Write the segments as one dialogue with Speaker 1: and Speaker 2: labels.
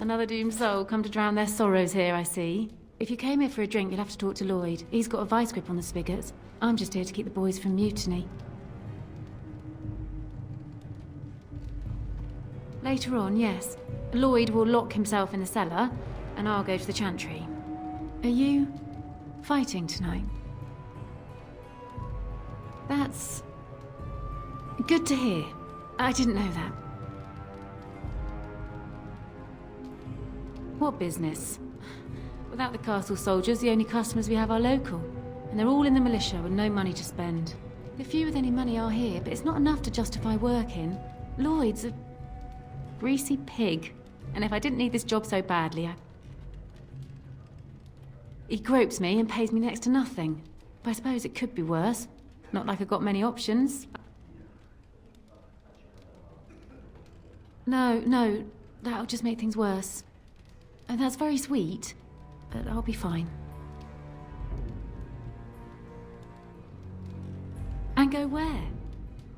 Speaker 1: Another doomed soul come to drown their sorrows here, I see. If you came here for a drink, you'll have to talk to Lloyd. He's got a vice grip on the spigots. I'm just here to keep the boys from mutiny. Later on, yes. Lloyd will lock himself in the cellar, and I'll go to the Chantry. Are you fighting tonight? That's good to hear. I didn't know that. What business? Without the castle soldiers, the only customers we have are local. And they're all in the militia with no money to spend. The few with any money are here, but it's not enough to justify working. Lloyd's a greasy pig. And if I didn't need this job so badly, he gropes me and pays me next to nothing. But I suppose it could be worse. Not like I've got many options. No, that'll just make things worse. And that's very sweet, but I'll be fine. And go where?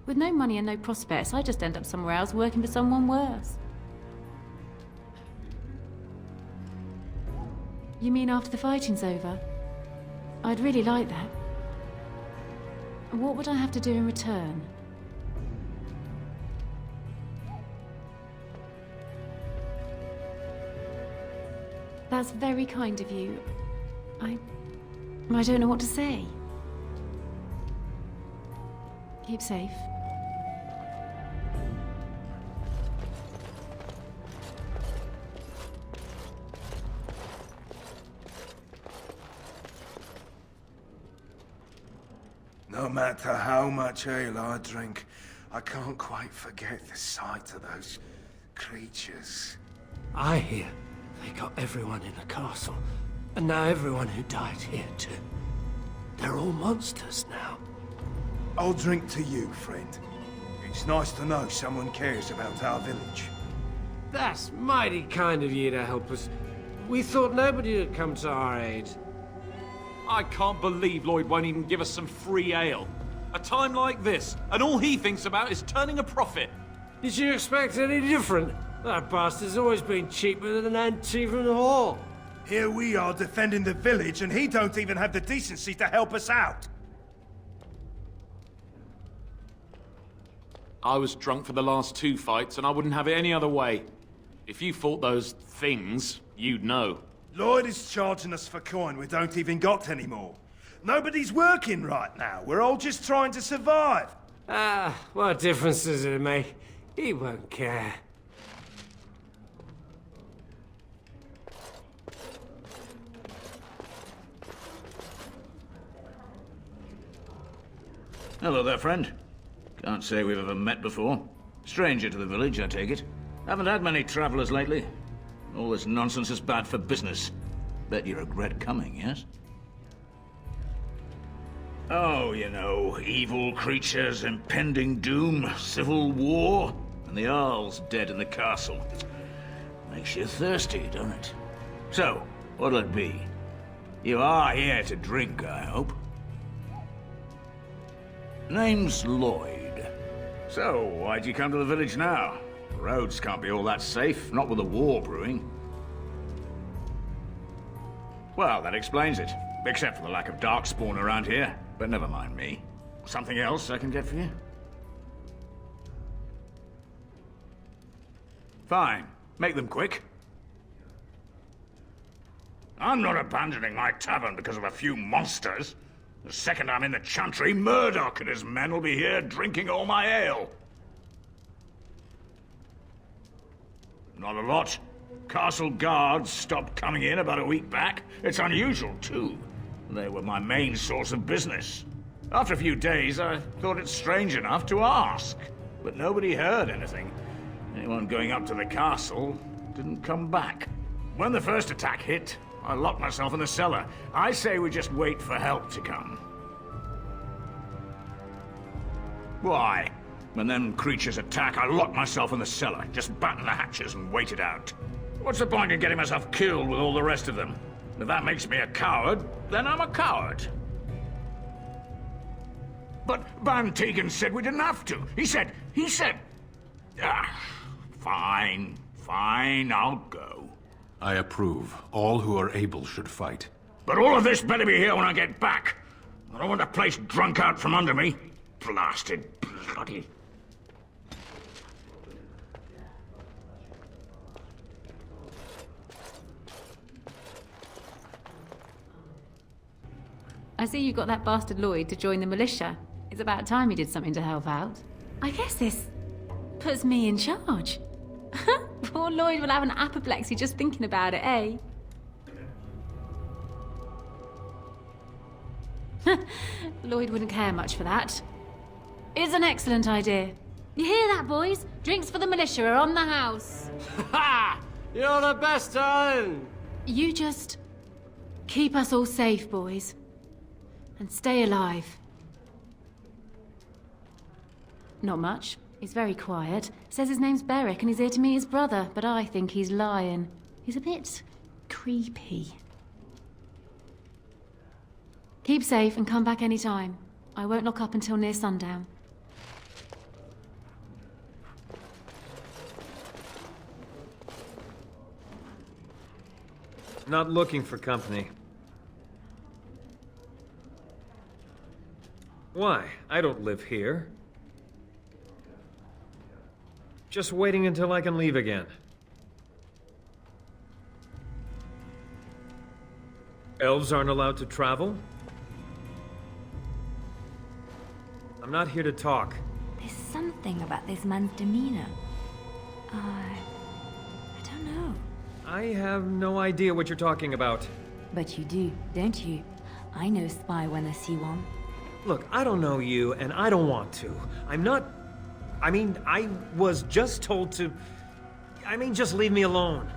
Speaker 1: With no money and no prospects, I just end up somewhere else working for someone worse. You mean after the fighting's over? I'd really like that. What would I have to do in return? That's very kind of you. I don't know what to say. Keep safe.
Speaker 2: No matter how much ale I drink, I can't quite forget the sight of those creatures.
Speaker 3: I hear they got everyone in the castle, and now everyone who died here too. They're all monsters now.
Speaker 2: I'll drink to you, friend. It's nice to know someone cares about our village.
Speaker 3: That's mighty kind of you to help us. We thought nobody would come to our aid.
Speaker 4: I can't believe Lloyd won't even give us some free ale. A time like this, and all he thinks about is turning a profit.
Speaker 3: Did you expect any different? That bastard's always been cheaper than an ante from the hall.
Speaker 2: Here we are defending the village, and he don't even have the decency to help us out.
Speaker 4: I was drunk for the last 2 fights, and I wouldn't have it any other way. If you fought those things, you'd know.
Speaker 2: Lloyd is charging us for coin we don't even got anymore. Nobody's working right now. We're all just trying to survive.
Speaker 3: What difference does it make? He won't care.
Speaker 5: Hello there, friend. Can't say we've ever met before. Stranger to the village, I take it. Haven't had many travelers lately. All this nonsense is bad for business. Bet you regret coming, yes? Oh, you know, evil creatures, impending doom, civil war, and the Earl's dead in the castle. Makes you thirsty, don't it? So, what'll it be? You are here to drink, I hope. Name's Lloyd. So, why'd you come to the village now? The roads can't be all that safe, not with a war brewing. Well, that explains it. Except for the lack of darkspawn around here. But never mind me. Something else I can get for you? Fine. Make them quick. I'm not abandoning my tavern because of a few monsters. The second I'm in the Chantry, Murdoch and his men will be here drinking all my ale. Not a lot. Castle guards stopped coming in about a week back. It's unusual, too. They were my main source of business. After a few days, I thought it strange enough to ask. But nobody heard anything. Anyone going up to the castle didn't come back. When the first attack hit, I locked myself in the cellar. I say we just wait for help to come. Why? When them creatures attack, I lock myself in the cellar. Just batten the hatches and wait it out. What's the point in getting myself killed with all the rest of them? If that makes me a coward, then I'm a coward. But Van Tegan said we didn't have to. He said... Fine. Fine, I'll go.
Speaker 2: I approve. All who are able should fight.
Speaker 5: But all of this better be here when I get back. I don't want the place drunk out from under me. Blasted bloody...
Speaker 1: I see you got that bastard Lloyd to join the militia. It's about time he did something to help out. I guess this puts me in charge. Poor Lloyd will have an apoplexy just thinking about it, eh? Lloyd wouldn't care much for that. It's an excellent idea. You hear that, boys? Drinks for the militia are on the house.
Speaker 3: Ha! You're the best, darling!
Speaker 1: You just keep us all safe, boys. And stay alive. Not much. He's very quiet. Says his name's Beric and he's here to meet his brother, but I think he's lying. He's a bit creepy. Keep safe and come back any time. I won't lock up until near sundown.
Speaker 6: Not looking for company. Why? I don't live here. Just waiting until I can leave again. Elves aren't allowed to travel? I'm not here to talk.
Speaker 7: There's something about this man's demeanor. I don't know.
Speaker 6: I have no idea what you're talking about.
Speaker 7: But you do, don't you? I know spy when I see one.
Speaker 6: Look, I don't know you, and I don't want to. I'm not... I mean, I was just told to... I mean, just leave me alone.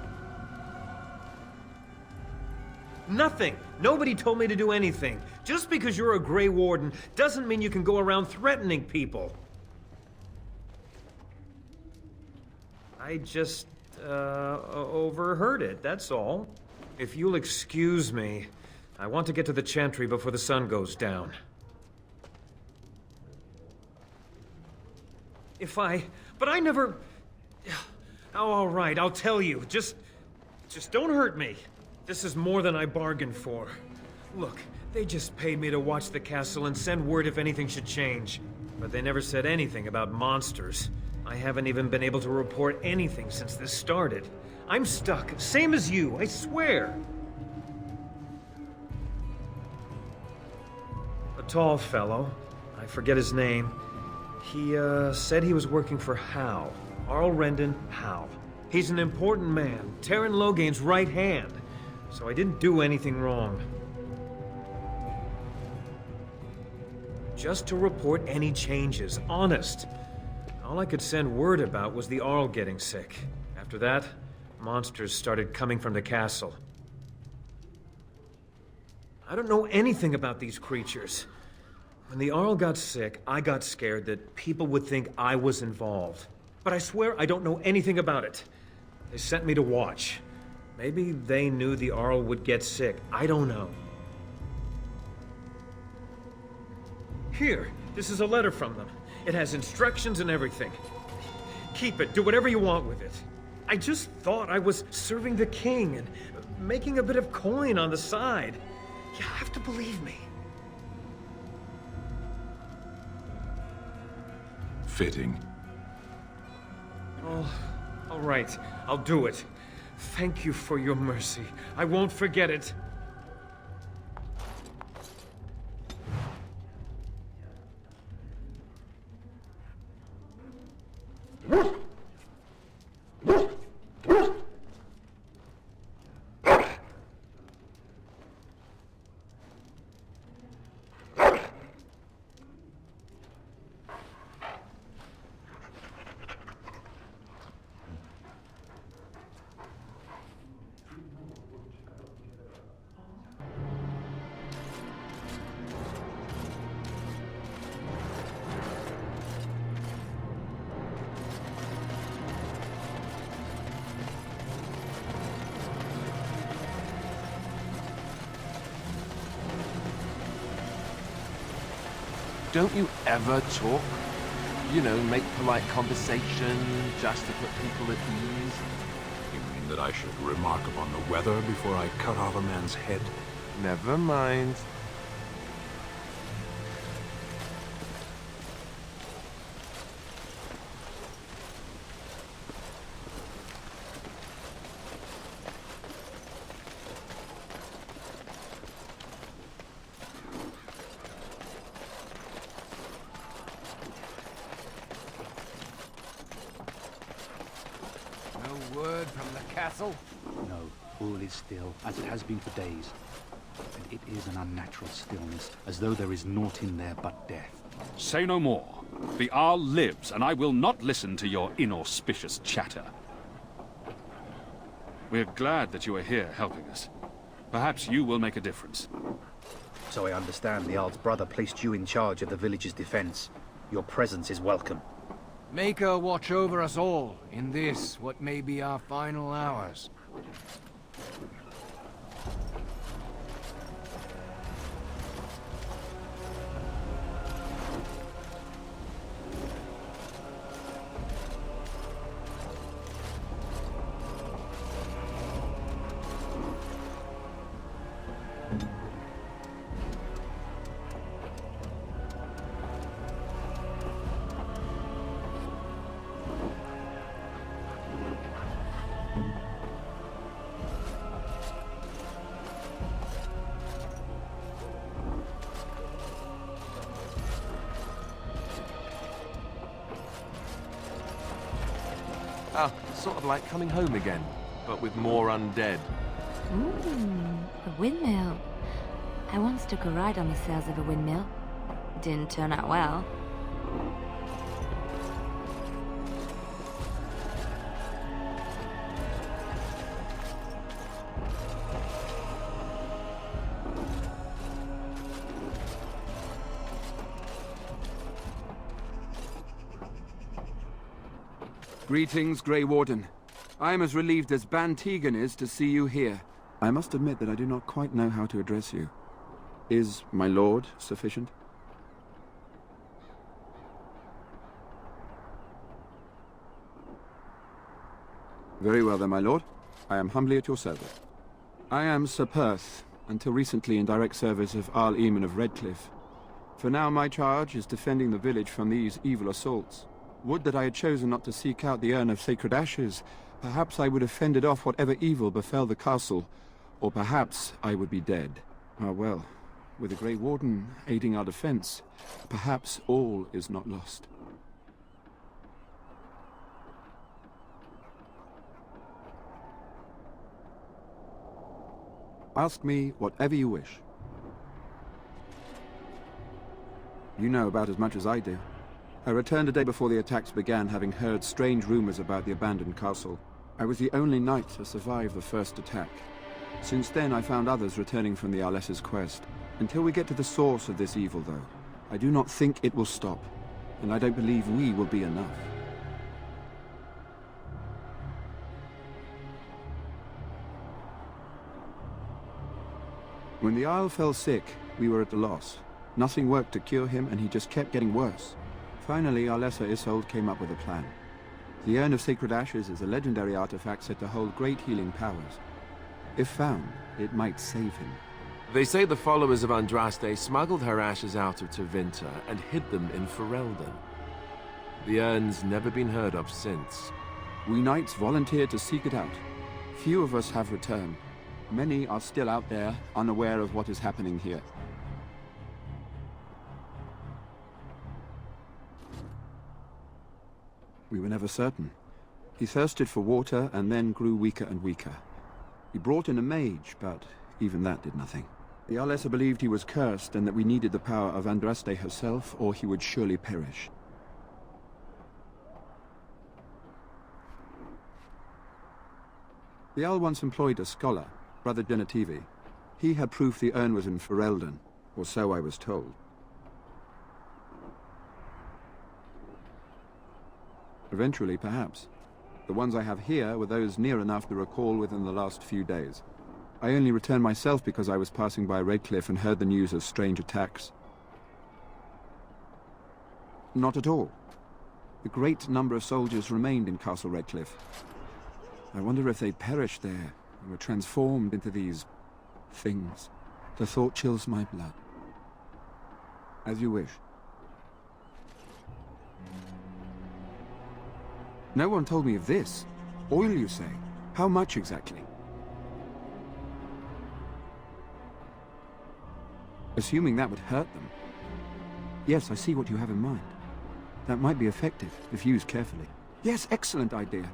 Speaker 6: Nothing. Nobody told me to do anything. Just because you're a Grey Warden doesn't mean you can go around threatening people. I just, overheard it, that's all. If you'll excuse me, I want to get to the Chantry before the sun goes down. But I never... Oh, all right, I'll tell you. Just don't hurt me. This is more than I bargained for. Look, they just paid me to watch the castle and send word if anything should change. But they never said anything about monsters. I haven't even been able to report anything since this started. I'm stuck, same as you, I swear. A tall fellow, I forget his name. He, said he was working for Howe. Arl Rendon Howe. He's an important man, Teyrn Loghain's right hand. So I didn't do anything wrong. Just to report any changes, honest. All I could send word about was the Arl getting sick. After that, monsters started coming from the castle. I don't know anything about these creatures. When the Arl got sick, I got scared that people would think I was involved. But I swear I don't know anything about it. They sent me to watch. Maybe they knew the Arl would get sick. I don't know. Here, this is a letter from them. It has instructions and everything. Keep it, do whatever you want with it. I just thought I was serving the king and making a bit of coin on the side. You have to believe me.
Speaker 2: Fitting.
Speaker 6: Oh, all right, I'll do it. Thank you for your mercy. I won't forget it.
Speaker 2: Don't you ever talk?
Speaker 8: You know, make polite conversation, just to put people at ease.
Speaker 9: You mean that I should remark upon the weather before I cut off a man's head?
Speaker 8: Never mind.
Speaker 10: No, all is still, as it has been for days. And it is an unnatural stillness, as though there is naught in there but death.
Speaker 11: Say no more. The Arl lives, and I will not listen to your inauspicious chatter. We're glad that you are here helping us. Perhaps you will make a difference.
Speaker 10: So I understand the Arl's brother placed you in charge of the village's defense. Your presence is welcome.
Speaker 12: Make her watch over us all, in this, what may be our final hours.
Speaker 8: Ah, sort of like coming home again, but with more undead.
Speaker 7: A windmill. I once took a ride on the sails of a windmill. Didn't turn out well.
Speaker 13: Greetings, Grey Warden. I am as relieved as Ban Tegan is to see you here. I must admit that I do not quite know how to address you. Is my lord sufficient? Very well then, my lord. I am humbly at your service. I am Ser Perth, until recently in direct service of Arl Eamon of Redcliffe. For now my charge is defending the village from these evil assaults. Would that I had chosen not to seek out the urn of sacred ashes. Perhaps I would have fended off whatever evil befell the castle, or perhaps I would be dead. Ah well, with the Grey Warden aiding our defense, perhaps all is not lost. Ask me whatever you wish. You know about as much as I do. I returned a day before the attacks began, having heard strange rumors about the abandoned castle. I was the only knight to survive the first attack. Since then, I found others returning from the Arlessa's quest. Until we get to the source of this evil, though, I do not think it will stop, and I don't believe we will be enough. When the Isle fell sick, we were at a loss. Nothing worked to cure him, and he just kept getting worse. Finally, Arlessa Isolde came up with a plan. The Urn of Sacred Ashes is a legendary artifact said to hold great healing powers. If found, it might save him.
Speaker 8: They say the followers of Andraste smuggled her ashes out of Tevinter and hid them in Ferelden. The urn's never been heard of since.
Speaker 13: We knights volunteered to seek it out. Few of us have returned. Many are still out there, unaware of what is happening here. We were never certain. He thirsted for water and then grew weaker and weaker. He brought in a mage, but even that did nothing. The Arlessa believed he was cursed and that we needed the power of Andraste herself, or he would surely perish. The Arl once employed a scholar, Brother Genetivi. He had proof the urn was in Ferelden, or so I was told. Eventually, perhaps. The ones I have here were those near enough to recall within the last few days. I only returned myself because I was passing by Redcliffe and heard the news of strange attacks. Not at all. A great number of soldiers remained in Castle Redcliffe. I wonder if they perished there and were transformed into these things. The thought chills my blood. As you wish. No one told me of this. Oil, you say? How much exactly? Assuming that would hurt them. Yes, I see what you have in mind. That might be effective, if used carefully. Yes, excellent idea.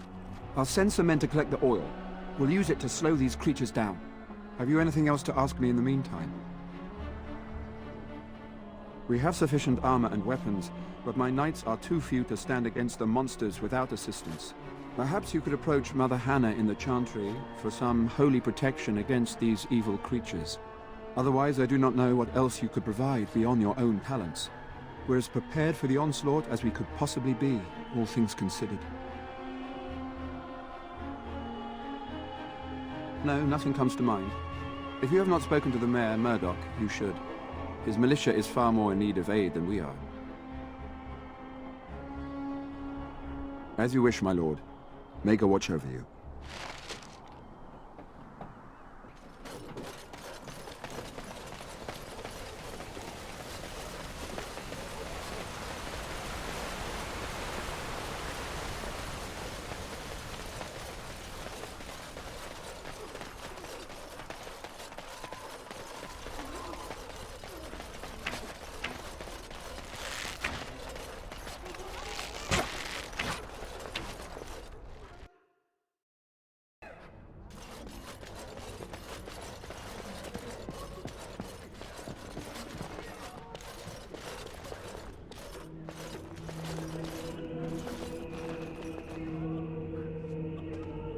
Speaker 13: I'll send some men to collect the oil. We'll use it to slow these creatures down. Have you anything else to ask me in the meantime? We have sufficient armor and weapons, but my knights are too few to stand against the monsters without assistance. Perhaps you could approach Mother Hannah in the Chantry for some holy protection against these evil creatures. Otherwise, I do not know what else you could provide beyond your own talents. We're as prepared for the onslaught as we could possibly be, all things considered. No, nothing comes to mind. If you have not spoken to the Mayor, Murdoch, you should. His militia is far more in need of aid than we are. As you wish, my lord. May God watch over you.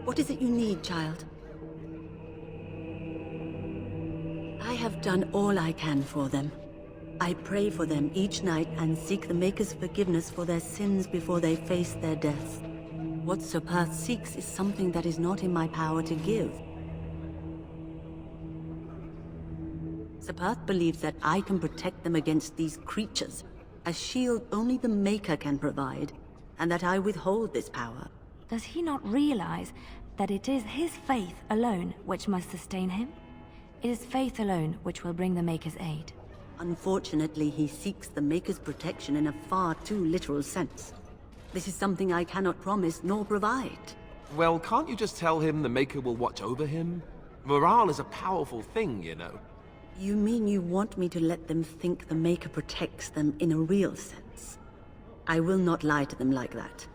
Speaker 14: What is it you need, child? I have done all I can for them. I pray for them each night and seek the Maker's forgiveness for their sins before they face their deaths. What Ser Perth seeks is something that is not in my power to give. Ser Perth believes that I can protect them against these creatures, a shield only the Maker can provide, and that I withhold this power.
Speaker 7: Does he not realize that it is his faith alone which must sustain him? It is faith alone which will bring the Maker's aid.
Speaker 14: Unfortunately, he seeks the Maker's protection in a far too literal sense. This is something I cannot promise nor provide.
Speaker 8: Well, can't you just tell him the Maker will watch over him? Morale is a powerful thing, you know.
Speaker 14: You mean you want me to let them think the Maker protects them in a real sense? I will not lie to them like that.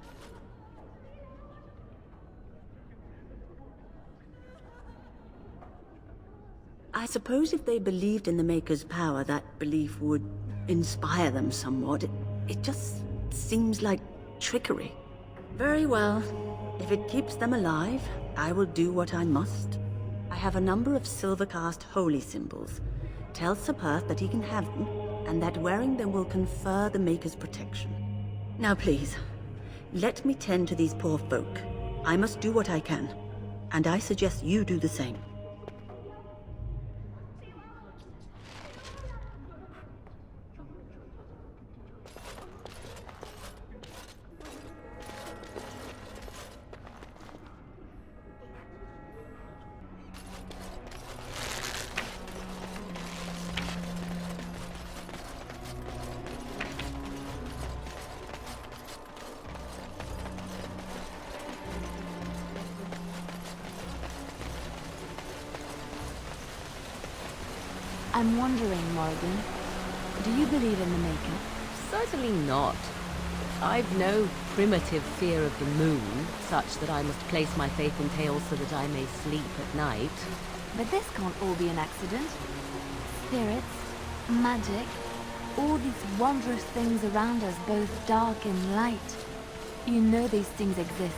Speaker 14: I suppose if they believed in the Maker's power, that belief would inspire them somewhat. It just seems like trickery. Very well. If it keeps them alive, I will do what I must. I have a number of silver-cast holy symbols. Tell Ser Perth that he can have them, and that wearing them will confer the Maker's protection. Now please, let me tend to these poor folk. I must do what I can, and I suggest you do the same.
Speaker 7: I'm wondering, Morgan, do you believe in the Maker?
Speaker 15: Certainly not. I've no primitive fear of the moon, such that I must place my faith in tales so that I may sleep at night.
Speaker 7: But this can't all be an accident. Spirits, magic, all these wondrous things around us, both dark and light. You know these things exist.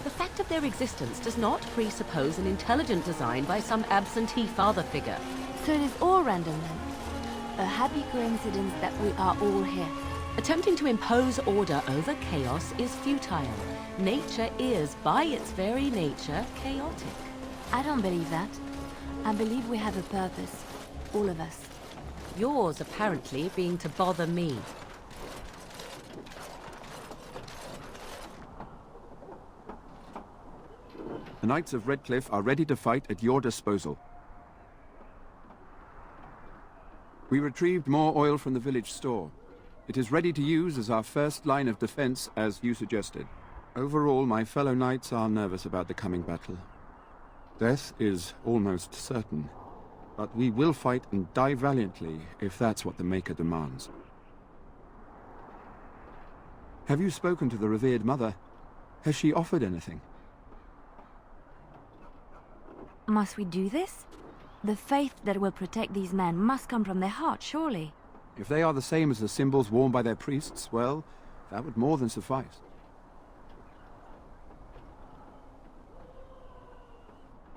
Speaker 15: The fact of their existence does not presuppose an intelligent design by some absentee father figure.
Speaker 7: So it is all random then. A happy coincidence that we are all here.
Speaker 15: Attempting to impose order over chaos is futile. Nature is, by its very nature, chaotic.
Speaker 7: I don't believe that. I believe we have a purpose. All of us.
Speaker 15: Yours, apparently, being to bother me.
Speaker 13: The Knights of Redcliffe are ready to fight at your disposal. We retrieved more oil from the village store. It is ready to use as our first line of defense, as you suggested. Overall, my fellow knights are nervous about the coming battle. Death is almost certain, but we will fight and die valiantly if that's what the Maker demands. Have you spoken to the revered mother? Has she offered anything?
Speaker 7: Must we do this? The faith that will protect these men must come from their heart, surely.
Speaker 13: If they are the same as the symbols worn by their priests, well, that would more than suffice.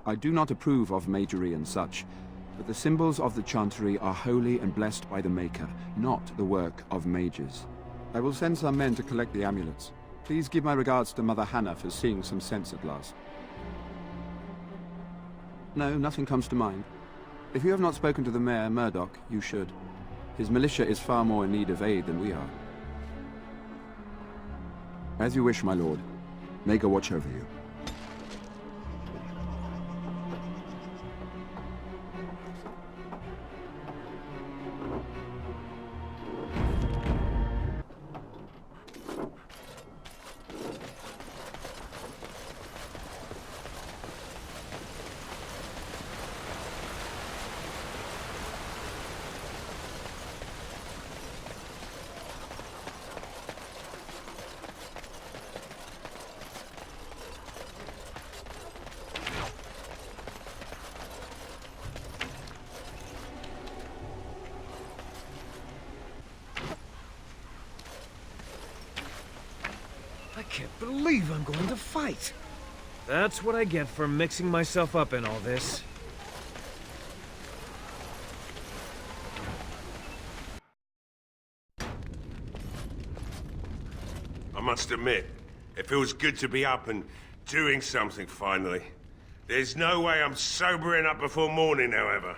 Speaker 13: I do not approve of magery and such, but the symbols of the Chantry are holy and blessed by the Maker, not the work of mages. I will send some men to collect the amulets. Please give my regards to Mother Hannah for seeing some sense at last. No, nothing comes to mind. If you have not spoken to the Mayor, Murdoch, you should. His militia is far more in need of aid than we are. As you wish, my lord. May God watch over you.
Speaker 6: I can't believe I'm going to fight. That's what I get for mixing myself up in all this.
Speaker 16: I must admit, it feels good to be up and doing something finally. There's no way I'm sobering up before morning, however.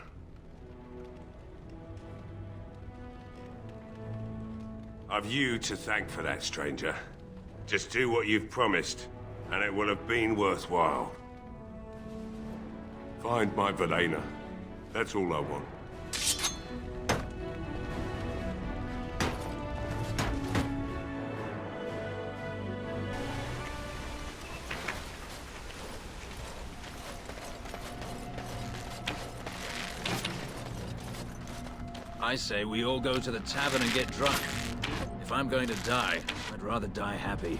Speaker 16: I've you to thank for that, stranger. Just do what you've promised, and it will have been worthwhile. Find my Verena. That's all I want.
Speaker 17: I say we all go to the tavern and get drunk. If I'm going to die, I'd rather die happy.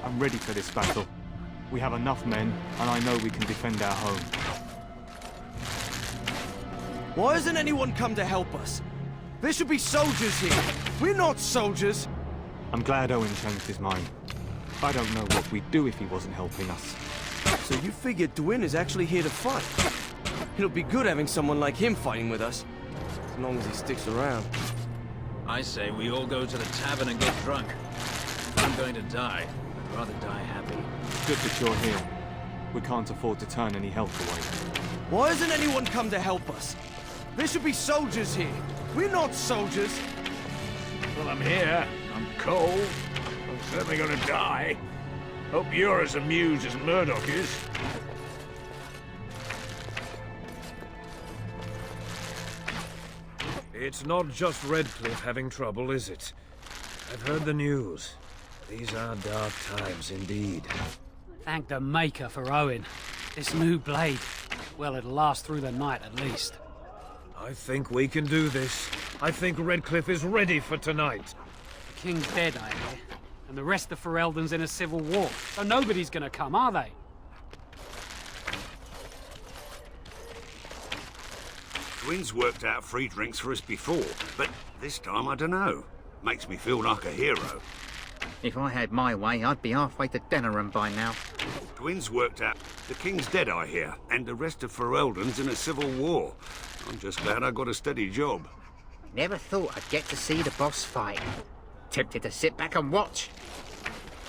Speaker 18: I'm ready for this battle. We have enough men, and I know we can defend our home.
Speaker 19: Why hasn't anyone come to help us? There should be soldiers here. We're not soldiers.
Speaker 18: I'm glad Owen changed his mind. I don't know what we'd do if he wasn't helping us.
Speaker 19: So you figure Dwyn is actually here to fight? It'll be good having someone like him fighting with us. As long as he sticks around.
Speaker 17: I say we all go to the tavern and get drunk. If I'm going to die, I'd rather die happy.
Speaker 18: Good that you're here. We can't afford to turn any help away.
Speaker 19: Why hasn't anyone come to help us? There should be soldiers here. We're not soldiers.
Speaker 5: Well, I'm here. I'm cold. I'm certainly gonna die. Hope you're as amused as Murdoch is.
Speaker 6: It's not just Redcliffe having trouble, is it? I've heard the news. These are dark times indeed.
Speaker 20: Thank the Maker for Owen. This new blade, well, it'll last through the night at least.
Speaker 6: I think we can do this. I think Redcliffe is ready for tonight.
Speaker 20: The king's dead, I hear. And the rest of Ferelden's in a civil war, so nobody's gonna come, are they?
Speaker 21: Twins worked out free drinks for us before, but this time I don't know. Makes me feel like a hero.
Speaker 22: If I had my way, I'd be halfway to Denerim by now.
Speaker 21: Twins worked out the king's dead, I hear, and the rest of Ferelden's in a civil war. I'm just glad I got a steady job.
Speaker 22: Never thought I'd get to see the boss fight. Tempted to sit back and watch.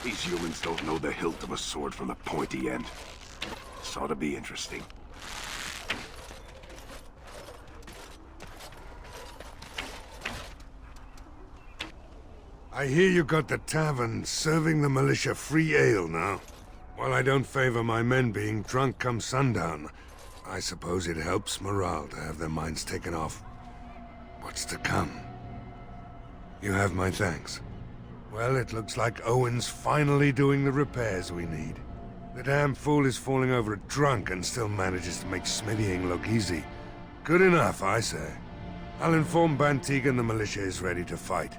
Speaker 9: These humans don't know the hilt of a sword from the pointy end. This ought to be interesting.
Speaker 2: I hear you got the tavern serving the militia free ale now. While I don't favor my men being drunk come sundown, I suppose it helps morale to have their minds taken off what's to come. You have my thanks. Well, it looks like Owen's finally doing the repairs we need. The damn fool is falling over drunk and still manages to make smithying look easy. Good enough, I say. I'll inform Bantigan the militia is ready to fight.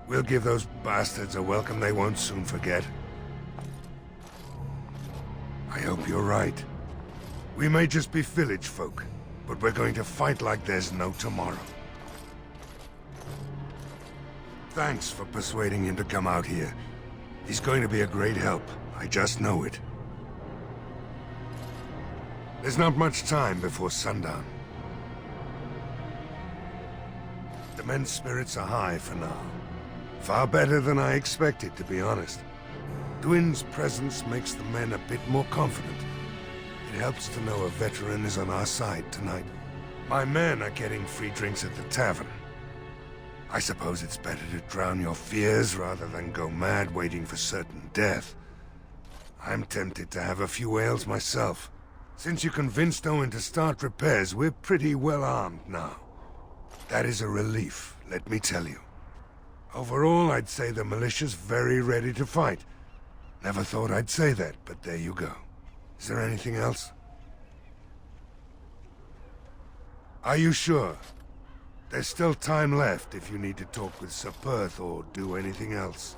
Speaker 2: We'll give those bastards a welcome they won't soon forget. I hope you're right. We may just be village folk, but we're going to fight like there's no tomorrow. Thanks for persuading him to come out here. He's going to be a great help. I just know it. There's not much time before sundown. The men's spirits are high for now. Far better than I expected, to be honest. Dwin's presence makes the men a bit more confident. It helps to know a veteran is on our side tonight. My men are getting free drinks at the tavern. I suppose it's better to drown your fears rather than go mad waiting for certain death. I'm tempted to have a few ales myself. Since you convinced Owen to start repairs, we're pretty well armed now. That is a relief, let me tell you. Overall, I'd say the militia's very ready to fight. Never thought I'd say that, but there you go. Is there anything else? Are you sure? There's still time left if you need to talk with Ser Perth or do anything else.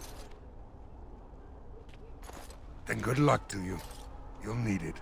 Speaker 2: Then good luck to you. You'll need it.